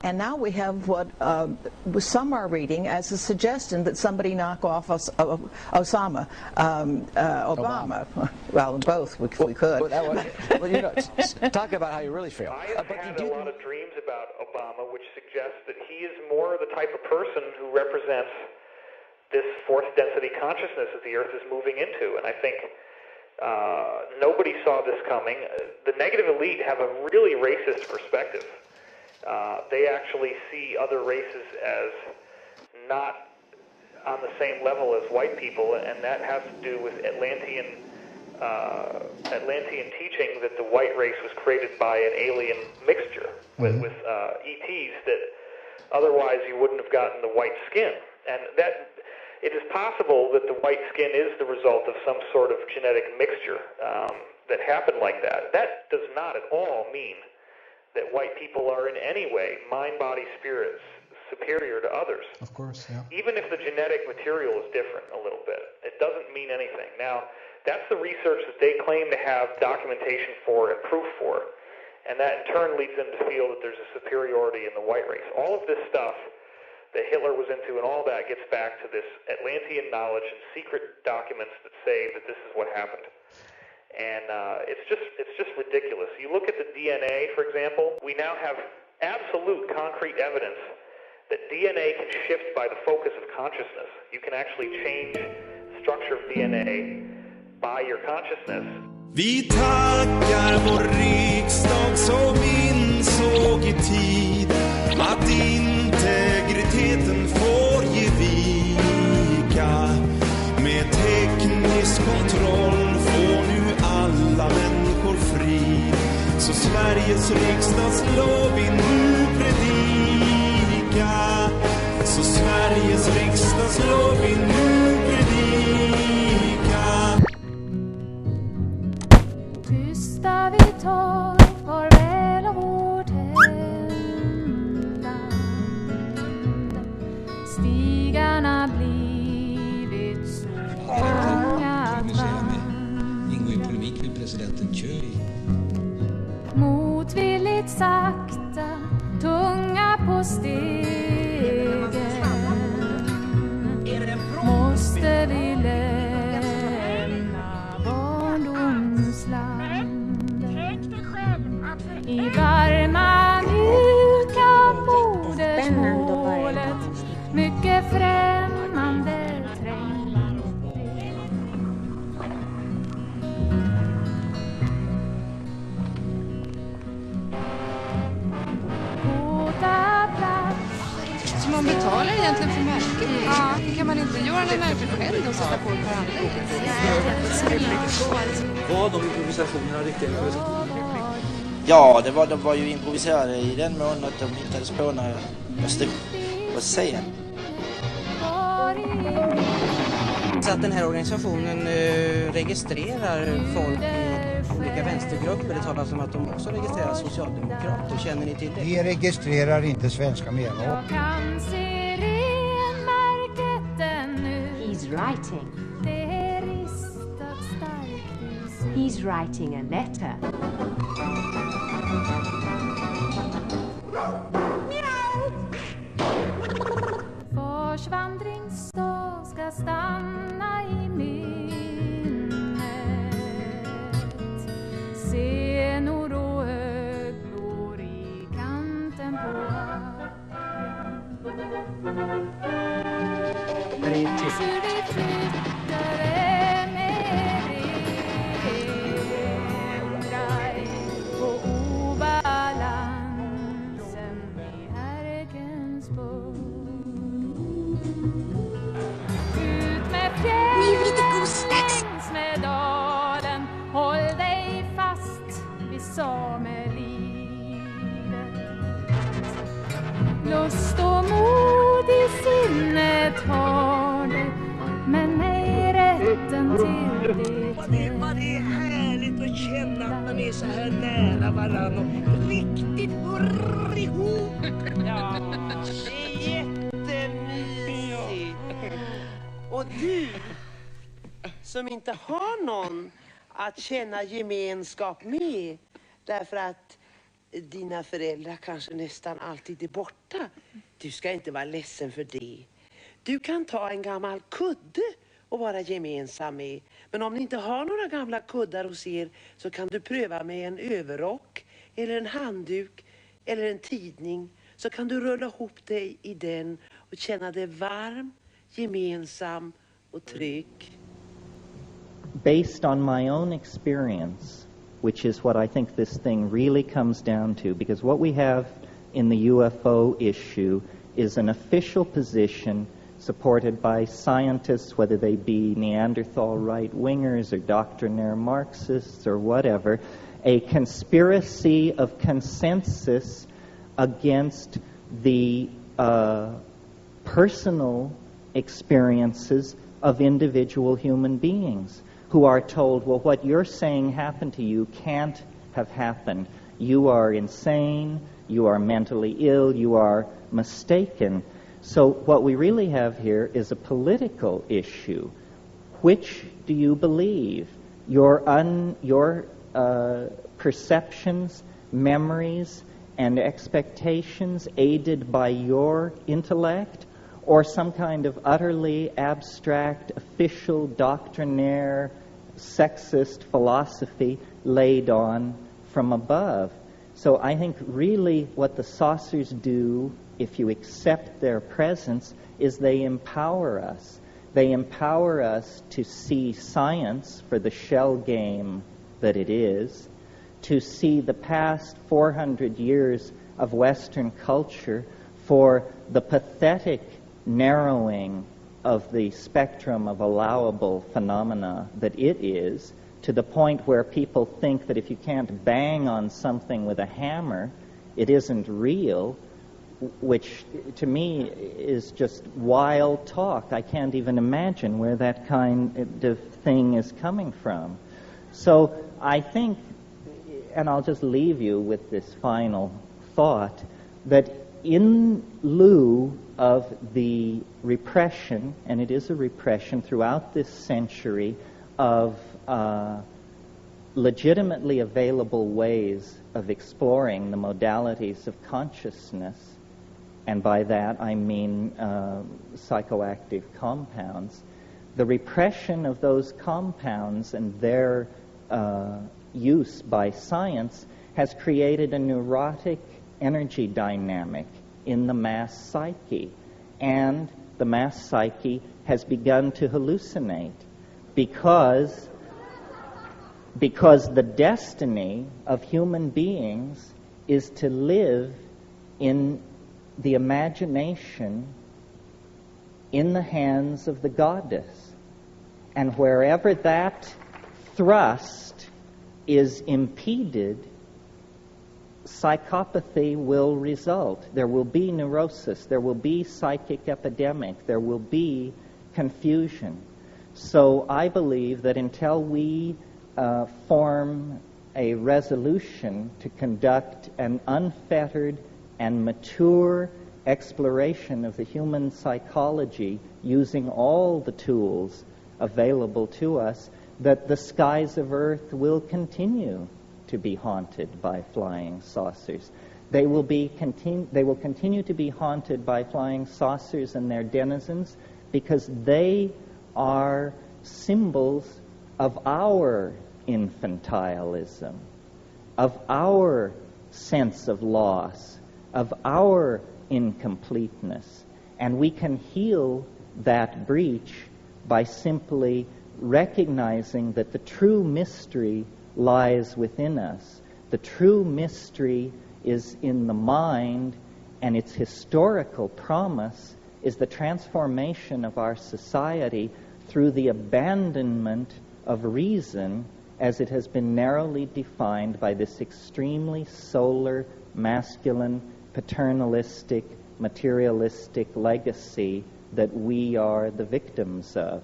And now we have what some are reading as a suggestion that somebody knock off Obama. Well, both, if we could. Well, you know, talk about how you really feel. I have had a lot of dreams about Obama, which suggests that he is more the type of person who represents this fourth density consciousness that the Earth is moving into. And I think nobody saw this coming. The negative elite have a really racist perspective. They actually see other races as not on the same level as white people, and that has to do with Atlantean teaching that the white race was created by an alien mixture with ETs, that otherwise you wouldn't have gotten the white skin. And that it is possible that the white skin is the result of some sort of genetic mixture that happened like that. That does not at all mean that white people are in any way, mind, body, spirits, superior to others. Of course, yeah. Even if the genetic material is different a little bit, it doesn't mean anything. Now, that's the research that they claim to have documentation for and proof for, and that in turn leads them to feel that there's a superiority in the white race. All of this stuff that Hitler was into and all that gets back to this Atlantean knowledge and secret documents that say that this is what happened. And it's just ridiculous. You look at the DNA, for example, we now have absolute concrete evidence that DNA can shift by the focus of consciousness. You can actually change the structure of DNA by your consciousness. Vi tackar vår riksdag som insåg i tid att integriteten får ge vika. Med teknisk kontroll får nu alla människor fri. Så Sveriges riksdagslov vi nu predika. Så Sveriges riksdagslov vi nu predika. Tysta vi tar farväl av vårt hemland. Stigarna blivit så många att ingår i polemik med presidenten Köy. Motvilligt sakta, tunga på stegen. Måste vi lämna barndomslandet. I varma mjuka modersmålet. Mycket främmande trängd. Så man betalar egentligen för märken? Ja, det kan man inte göra när märken själv och sätta på ett par andra. Var de improvisationerna riktiga improvisationer? Ja, de var ju improviserade i den mån att de hittades på när jag stod på scen. Så att den här organisationen registrerar folk i olika vänstergrupper. Det talas om att de också registrerar socialdemokrater. Känner ni till det? Vi registrerar inte svenska medborgare. He's writing. He's writing a letter. Forsvandringsdag ska stanna i minnet. Senor och öglor i kanten på Brev till. Lust och mod i sinnet har det, men ej rätten till det. Vad det är härligt att känna att man är så här nära varann och riktigt hurr ihop. Ja, det är jättemysigt. Och du som inte har någon att känna gemenskap med, därför att dina föräldrar kanske nästan alltid är borta. Du ska inte vara ledsen för det. Du kan ta en gammal kudde och vara gemensam med. Men om ni inte har några gamla kuddar hos er så kan du pröva med en överrock eller en handduk eller en tidning. Så kan du rulla ihop dig i den och känna dig varm, gemensam och trygg. Based on my own experience, which is what I think this thing really comes down to, because what we have in the UFO issue is an official position supported by scientists, whether they be Neanderthal right-wingers or doctrinaire Marxists or whatever, a conspiracy of consensus against the personal experiences of individual human beings who are told, well, what you're saying happened to you can't have happened. You are insane, you are mentally ill, you are mistaken. So what we really have here is a political issue. Which do you believe? Your perceptions, memories, and expectations aided by your intellect, or some kind of utterly abstract, official, doctrinaire, sexist philosophy laid on from above. So I think really what the saucers do, if you accept their presence, is they empower us. They empower us to see science for the shell game that it is, to see the past 400 years of Western culture for the pathetic narrowing of the spectrum of allowable phenomena that it is, to the point where people think that if you can't bang on something with a hammer, it isn't real, which to me is just wild talk. I can't even imagine where that kind of thing is coming from. So I think, and I'll just leave you with this final thought, that in lieu of the repression, and it is a repression throughout this century, of legitimately available ways of exploring the modalities of consciousness, and by that I mean psychoactive compounds, the repression of those compounds and their use by science has created a neurotic energy dynamic in the mass psyche, and the mass psyche has begun to hallucinate because the destiny of human beings is to live in the imagination in the hands of the goddess. And wherever that thrust is impeded, psychopathy will result. There will be neurosis, there will be psychic epidemic, there will be confusion. So I believe that until we form a resolution to conduct an unfettered and mature exploration of the human psychology using all the tools available to us, that the skies of Earth will continue to be haunted by flying saucers. They will continue to be haunted by flying saucers and their denizens because they are symbols of our infantilism, of our sense of loss, of our incompleteness. And we can heal that breach by simply recognizing that the true mystery lies within us. The true mystery is in the mind, and its historical promise is the transformation of our society through the abandonment of reason as it has been narrowly defined by this extremely solar, masculine, paternalistic, materialistic legacy that we are the victims of.